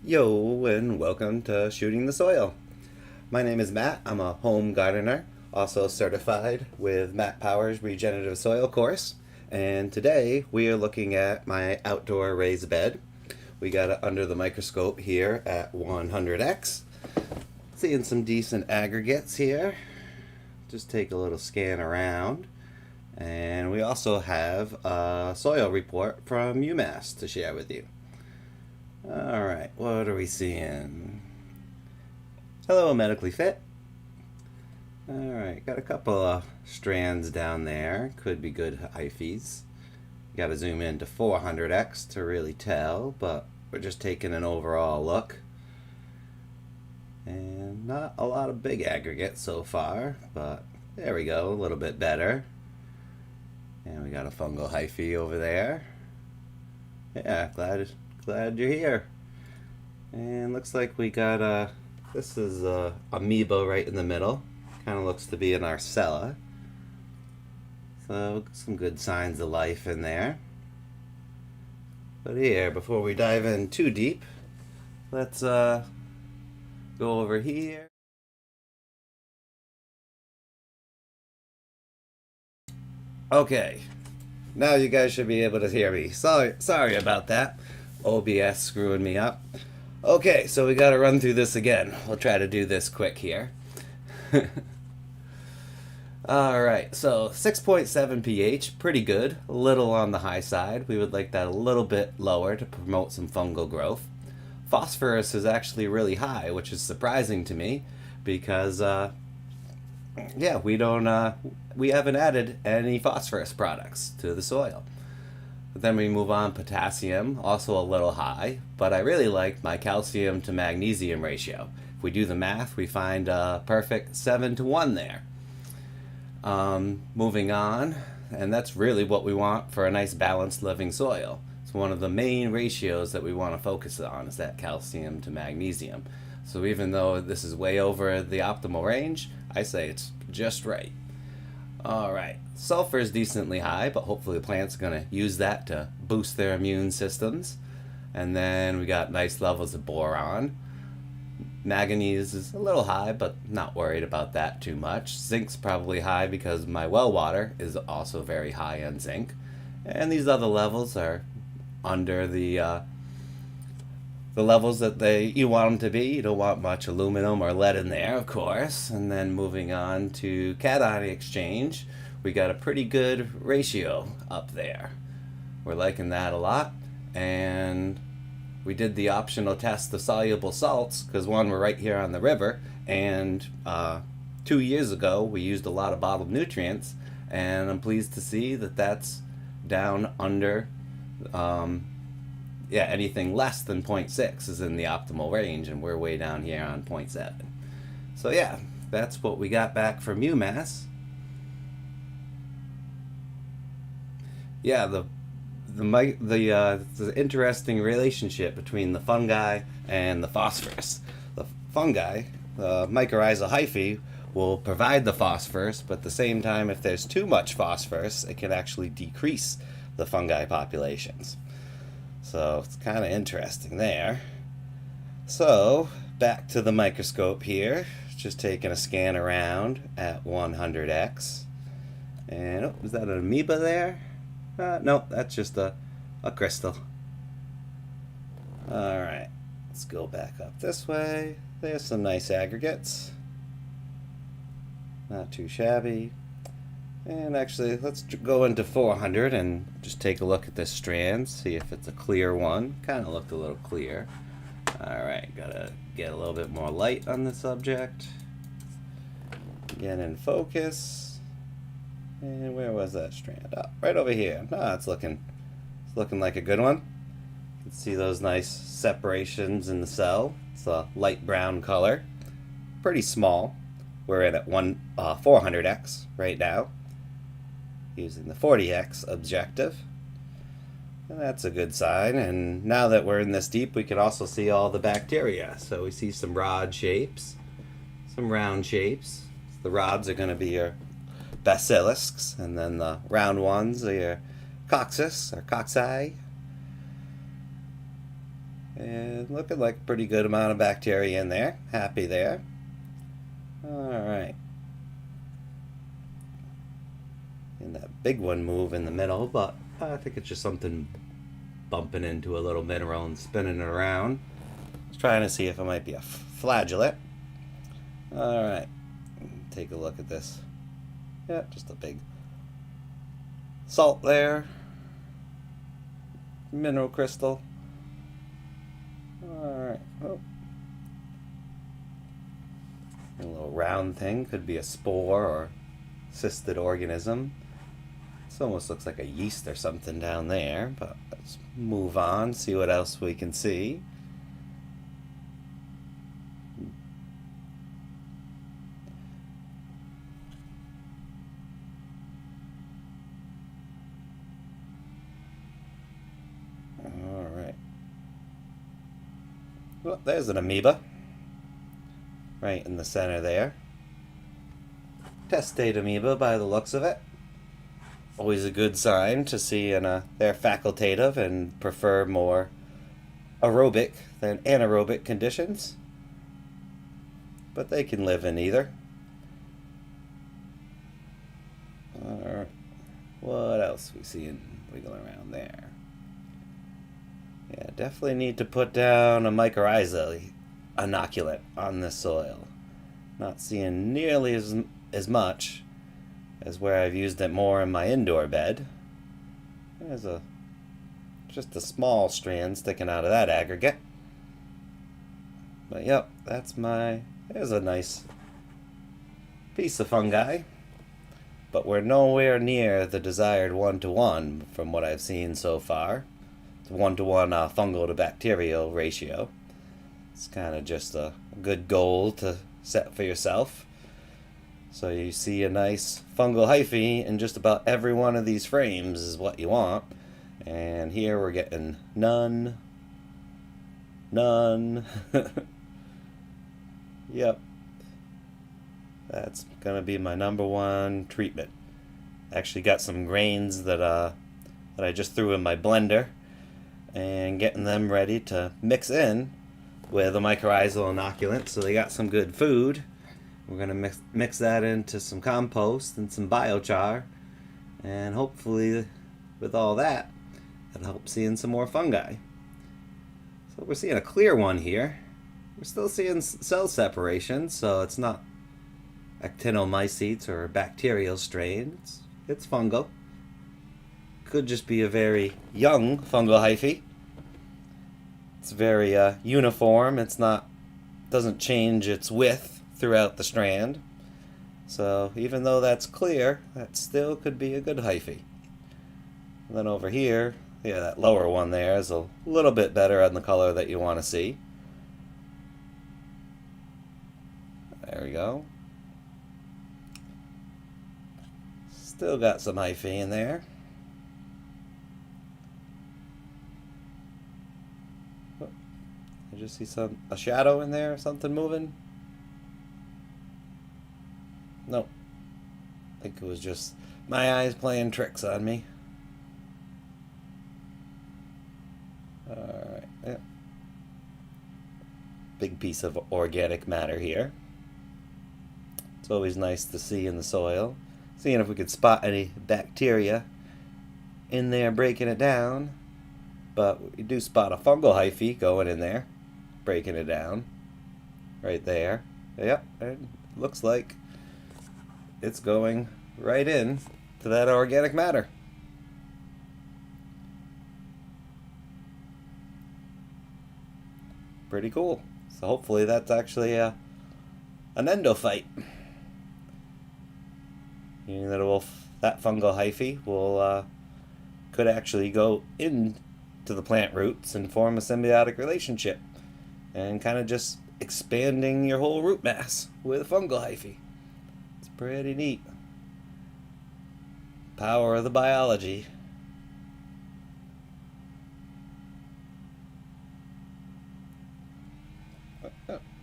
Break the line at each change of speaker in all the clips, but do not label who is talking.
Yo, and welcome to Shooting the Soil. My name is Matt. I'm a home gardener, also certified with Matt Power's Regenerative Soil course. And today we are looking at my outdoor raised bed. We got it under the microscope here at 100x. Seeing some decent aggregates here. Just take a little scan around. And we also have a soil report from UMass to share with you. Alright, what are we seeing? Hello, Medically Fit. Alright, got a couple of strands down there. Could be good hyphae. Gotta zoom in to 400x to really tell, but we're just taking an overall look. And not a lot of big aggregates so far, but there we go, a little bit better. And we got a fungal hyphae over there. Yeah, glad you're here. And looks like we got this is a amoeba right in the middle. Kind of looks to be an arcella. So some good signs of life in there. But here, before we dive in too deep, let's go over here. Okay, now you guys should be able to hear me. Sorry about that. OBS screwing me up. Okay, so we got to run through this again. We'll try to do this quick here. Alright, so 6.7 pH, pretty good. A little on the high side. We would like that a little bit lower to promote some fungal growth. Phosphorus is actually really high, which is surprising to me because yeah, we haven't added any phosphorus products to the soil. But then we move on, potassium, also a little high, but I really like my calcium to magnesium ratio. If we do the math, we find a perfect 7:1 there. Moving on, and that's really what we want for a nice balanced living soil. It's one of the main ratios that we want to focus on, is that calcium to magnesium. So even though this is way over the optimal range, I say it's just right. Alright, sulfur is decently high, but hopefully the plant's going to use that to boost their immune systems. And then we got nice levels of boron. Manganese is a little high, but not worried about that too much. Zinc's probably high because my well water is also very high in zinc. And these other levels are under the levels that you want them to be. You don't want much aluminum or lead in there, of course. And then moving on to cation exchange, we got a pretty good ratio up there. We're liking that a lot. And we did the optional test of soluble salts because one, we're right here on the river, and 2 years ago we used a lot of bottled nutrients, and I'm pleased to see that that's down under yeah, anything less than 0.6 is in the optimal range, and we're way down here on 0.7. So yeah, that's what we got back from UMass. Yeah, the interesting relationship between the fungi and the phosphorus. The fungi, the mycorrhizal hyphae, will provide the phosphorus, but at the same time, if there's too much phosphorus, it can actually decrease the fungi populations. So it's kind of interesting there. So back to the microscope here, just taking a scan around at 100x. And oh, is that an amoeba there? No, that's just a crystal. Alright, let's go back up this way. There's some nice aggregates. Not too shabby. And actually, let's go into 400 and just take a look at this strand, see if it's a clear one. Kind of looked a little clear. Alright, gotta get a little bit more light on the subject. Get in focus. And where was that strand? Oh, right over here. Ah, it's looking like a good one. You can see those nice separations in the cell. It's a light brown color. Pretty small. We're at 400x right now, using the 40x objective. And that's a good sign. And now that we're in this deep, we can also see all the bacteria. So we see some rod shapes, some round shapes. The rods are going to be your basilisks, and then the round ones are your coccus or cocci. And looking like a pretty good amount of bacteria in there. Happy there. Alright. And that big one move in the middle, but I think it's just something bumping into a little mineral and spinning it around. Just trying to see if it might be a flagellate. Alright. Take a look at this. Yeah, just a big salt there. Mineral crystal. Alright. Oh. A little round thing. Could be a spore or cysted organism. This almost looks like a yeast or something down there, but let's move on, see what else we can see. Alright. Well, there's an amoeba. Right in the center there. Testate amoeba by the looks of it. Always a good sign to see they're facultative and prefer more aerobic than anaerobic conditions. But they can live in either. Alright. What else we see wiggling around there? Yeah, definitely need to put down a mycorrhizal inoculant on this soil. Not seeing nearly as much as where I've used it more in my indoor bed. There's just a small strand sticking out of that aggregate. But yep, there's a nice piece of fungi. But we're nowhere near the desired 1-to-1 from what I've seen so far. It's 1-to-1 fungal to bacterial ratio. It's kind of just a good goal to set for yourself. So you see a nice fungal hyphae in just about every one of these frames is what you want. And here we're getting none. Yep. That's going to be my #1 treatment. Actually got some grains that I just threw in my blender and getting them ready to mix in with a mycorrhizal inoculant, so they got some good food. We're going to mix that into some compost and some biochar, and hopefully with all that, it'll help seeing some more fungi. So we're seeing a clear one here. We're still seeing cell separation, so it's not actinomycetes or bacterial strains. It's fungal. Could just be a very young fungal hyphae. It's very uniform. Doesn't change its width throughout the strand. So even though that's clear, that still could be a good hyphae. And then over here, yeah, that lower one there is a little bit better on the color that you want to see. There we go. Still got some hyphae in there. I just see a shadow in there or something moving. Nope. I think it was just my eyes playing tricks on me. Alright, yeah. Big piece of organic matter here. It's always nice to see in the soil. Seeing if we could spot any bacteria in there breaking it down. But we do spot a fungal hyphae going in there, breaking it down. Right there. Yep, it looks like it's going right in to that organic matter. Pretty cool. So hopefully that's actually an endophyte. Meaning that fungal hyphae could actually go into the plant roots and form a symbiotic relationship, and kind of just expanding your whole root mass with fungal hyphae. It's pretty neat. Power of the biology.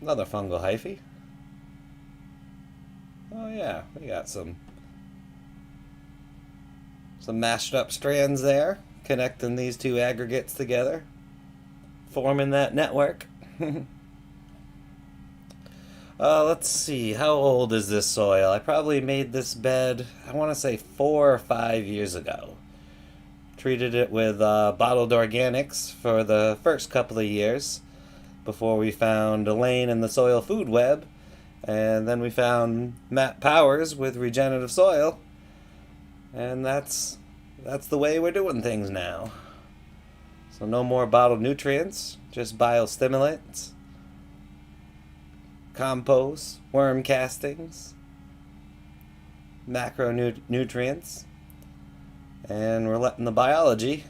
Another fungal hyphae. Oh yeah, we got some mashed up strands there, connecting these two aggregates together. forming that network. Let's see, how old is this soil? I probably made this bed, I want to say 4 or 5 years ago. Treated it with bottled organics for the first couple of years before we found Elaine in the soil food web, and then we found Matt Powers with Regenerative Soil, and that's the way we're doing things now. So no more bottled nutrients, just biostimulants, compost, worm castings, macronutrients, and we're letting the biology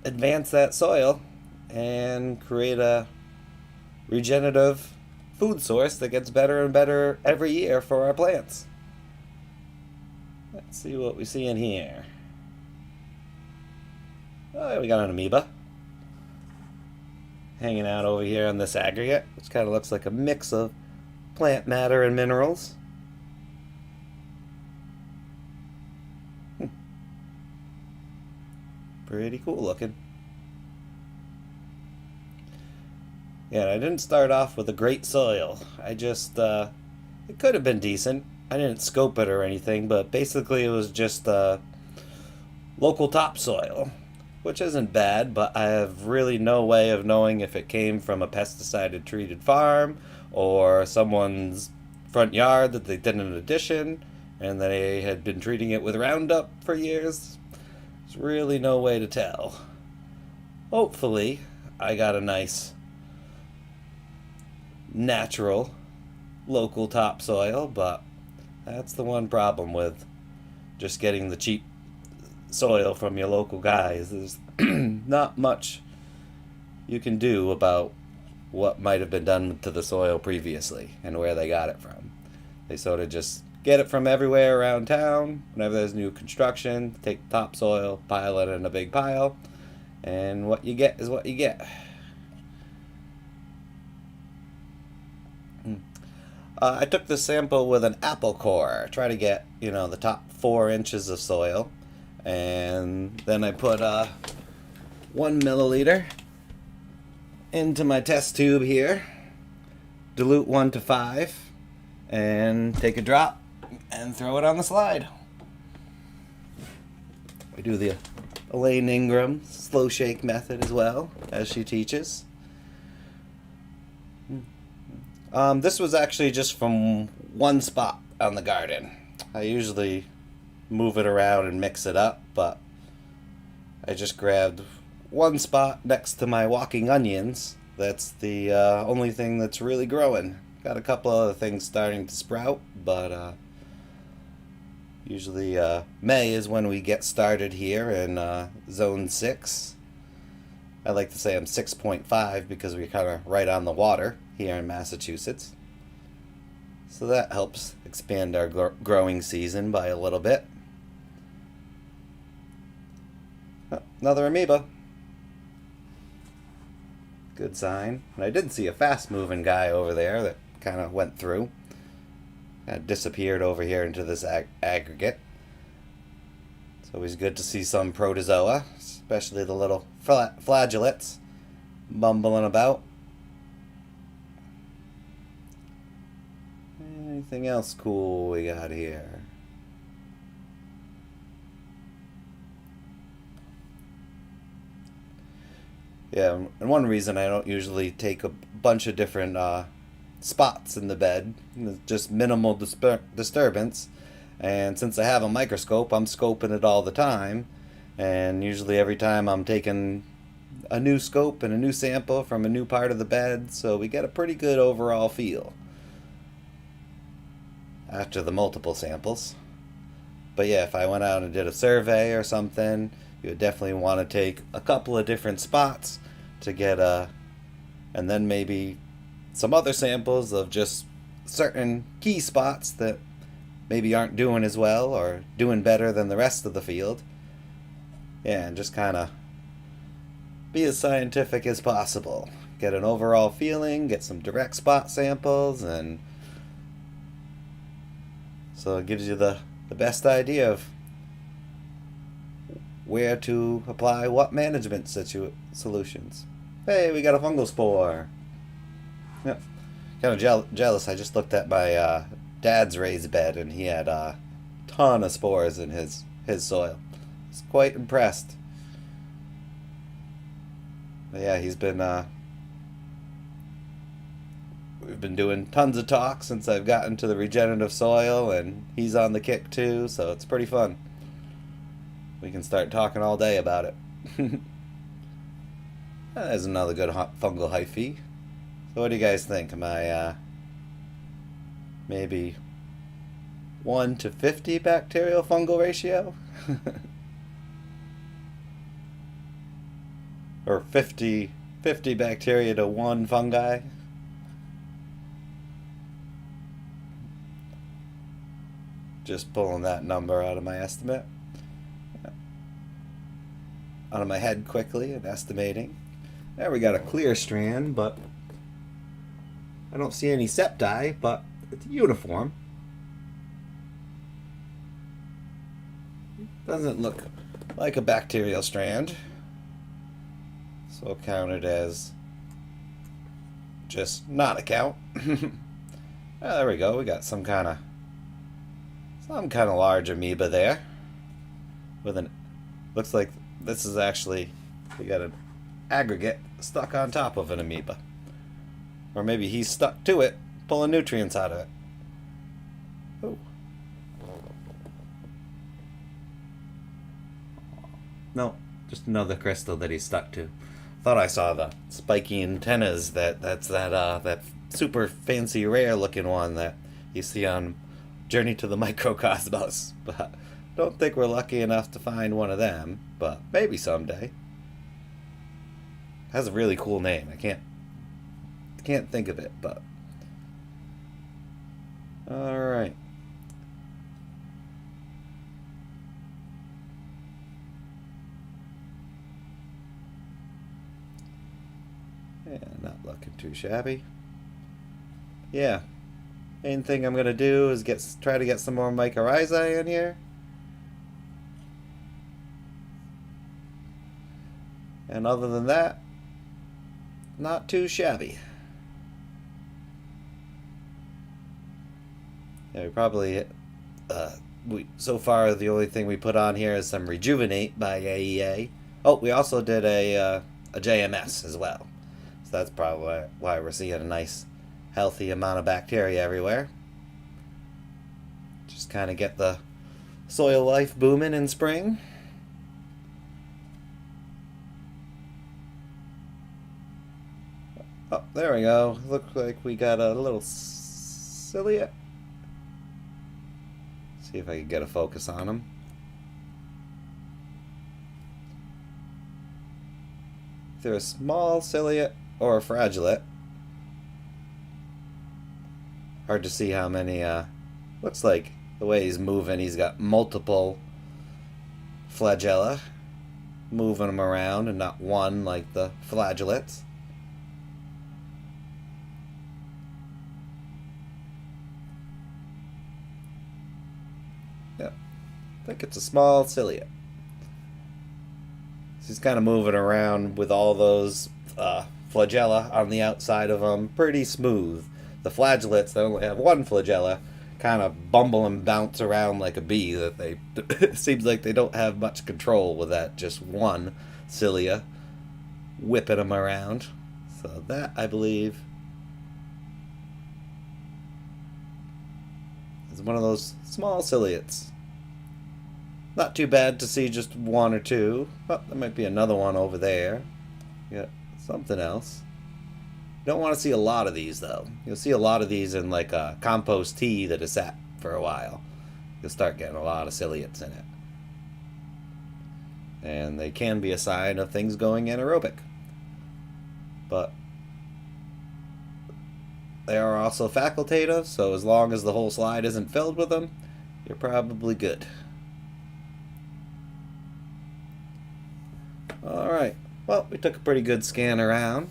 advance that soil and create a regenerative food source that gets better and better every year for our plants. Let's see what we see in here. Oh, we got an amoeba hanging out over here on this aggregate, which kind of looks like a mix of plant matter and minerals. Pretty cool looking. Yeah, I didn't start off with a great soil. I just, it could have been decent. I didn't scope it or anything, but basically it was just local topsoil, which isn't bad, but I have really no way of knowing if it came from a pesticide-treated farm or someone's front yard that they did an addition and they had been treating it with Roundup for years. There's really no way to tell. Hopefully, I got a nice, natural, local topsoil, but that's the one problem with just getting the cheap soil from your local guys. There's not much you can do about what might have been done to the soil previously and where they got it from. They sort of just get it from everywhere around town. Whenever there's new construction, take the topsoil, pile it in a big pile, and what you get is what you get. I took this sample with an apple core, try to get, the top 4 inches of soil, and then I put 1 milliliter into my test tube here, dilute 1 to 5, and take a drop and throw it on the slide. We do the Elaine Ingram slow shake method as well, as she teaches. This was actually just from one spot on the garden. I usually move it around and mix it up, but I just grabbed one spot next to my walking onions. That's the only thing that's really growing. Got a couple other things starting to sprout, but usually May is when we get started here in Zone 6. I like to say I'm 6.5 because we're kind of right on the water here in Massachusetts. So that helps expand our growing season by a little bit. Oh, another amoeba. Good sign. And I did see a fast-moving guy over there that kind of went through. Disappeared over here into this aggregate. It's always good to see some protozoa, especially the little flagellates bumbling about. Anything else cool we got here? Yeah, and one reason I don't usually take a bunch of different spots in the bed, just minimal disturbance, and since I have a microscope, I'm scoping it all the time, and usually every time I'm taking a new scope and a new sample from a new part of the bed, so we get a pretty good overall feel after the multiple samples. But yeah, if I went out and did a survey or something, you would definitely want to take a couple of different spots to get and then maybe some other samples of just certain key spots that maybe aren't doing as well or doing better than the rest of the field. Yeah, and just kind of be as scientific as possible. Get an overall feeling, get some direct spot samples, and so it gives you the best idea of where to apply what management solutions. Hey, we got a fungal spore. Yep. Kind of jealous. I just looked at my dad's raised bed, and he had a ton of spores in his soil. I was quite impressed. But yeah, he's been we've been doing tons of talks since I've gotten to the regenerative soil, and he's on the kick too, so it's pretty fun. We can start talking all day about it. There's another good fungal hyphae. So what do you guys think? Am I maybe 1 to 50 bacterial fungal ratio? Or 50 bacteria to 1 fungi? Just pulling that number out of my estimate. Out of my head quickly and estimating. There we got a clear strand, but I don't see any septi, but it's uniform. Doesn't look like a bacterial strand. So I'll count it as just not a count. There we go. We got some kind of large amoeba there. With an looks like this is actually, we got an aggregate stuck on top of an amoeba. Or maybe he's stuck to it, pulling nutrients out of it. Oh. No, just another crystal that he's stuck to. Thought I saw the spiky antennas. That's that super fancy rare looking one that you see on Journey to the Microcosmos. But don't think we're lucky enough to find one of them. But maybe someday. Has a really cool name. I can't think of it, but all right. Yeah, not looking too shabby. Yeah, main thing I'm gonna do is try to get some more mycorrhizae in here. And other than that, not too shabby. Yeah, we probably so far the only thing we put on here is some Rejuvenate by AEA. Oh, we also did a JMS as well. So that's probably why we're seeing a nice healthy amount of bacteria everywhere. Just kind of get the soil life booming in spring. Oh, there we go. Looks like we got a little cilia. See if I can get a focus on them. They're a small ciliate or a fragilate. Hard to see how many, looks like the way he's moving, he's got multiple flagella moving them around and not one like the flagellates. Yep, I think it's a small ciliate. He's kind of moving around with all those flagella on the outside of them, pretty smooth. The flagellates that only have one flagella kind of bumble and bounce around like a bee. That they it seems like they don't have much control with that just one cilia whipping them around. So that, I believe, is one of those small ciliates. Not too bad to see just one or two. Oh, there might be another one over there. Yeah, something else. Don't want to see a lot of these, though. You'll see a lot of these in like a compost tea that is sat for a while. You'll start getting a lot of ciliates in it. And they can be a sign of things going anaerobic. But they are also facultative, so as long as the whole slide isn't filled with them, you're probably good. Alright, well, we took a pretty good scan around.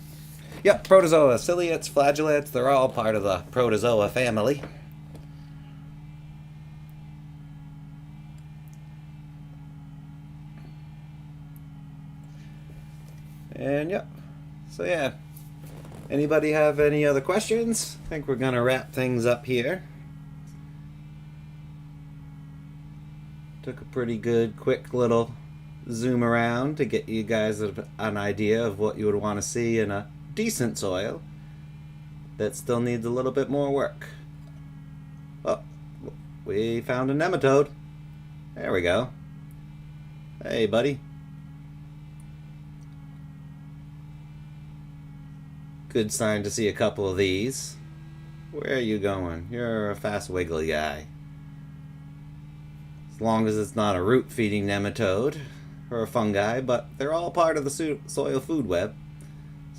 Yep, protozoa, ciliates, flagellates, they're all part of the protozoa family. And yeah, so yeah. Anybody have any other questions? I think we're gonna wrap things up here. Took a pretty good, quick little zoom around to get you guys an idea of what you would want to see in a decent soil that still needs a little bit more work. Oh, we found a nematode. There we go. Hey, buddy. Good sign to see a couple of these. Where are you going? You're a fast wiggly guy. As long as it's not a root-feeding nematode or a fungi, but they're all part of the soil food web.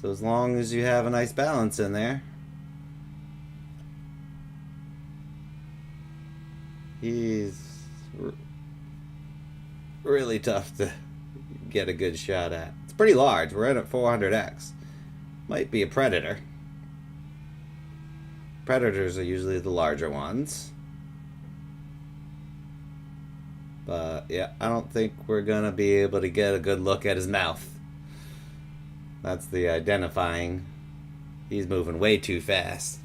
So as long as you have a nice balance in there. He's really tough to get a good shot at. It's pretty large. We're in at 400x. Might be a predator. Predators are usually the larger ones. But yeah, I don't think we're gonna be able to get a good look at his mouth. That's the identifying. He's moving way too fast.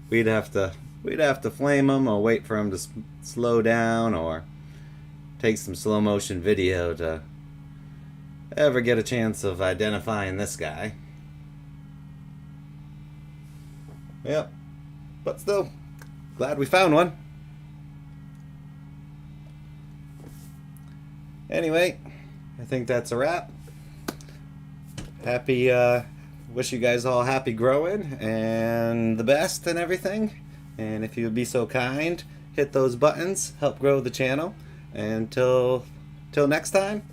We'd have to flame him or wait for him to slow down or take some slow motion video to ever get a chance of identifying this guy. Yep, but still, glad we found one. Anyway, I think that's a wrap. Happy, wish you guys all happy growing and the best and everything. And if you would be so kind, hit those buttons, help grow the channel. And till next time.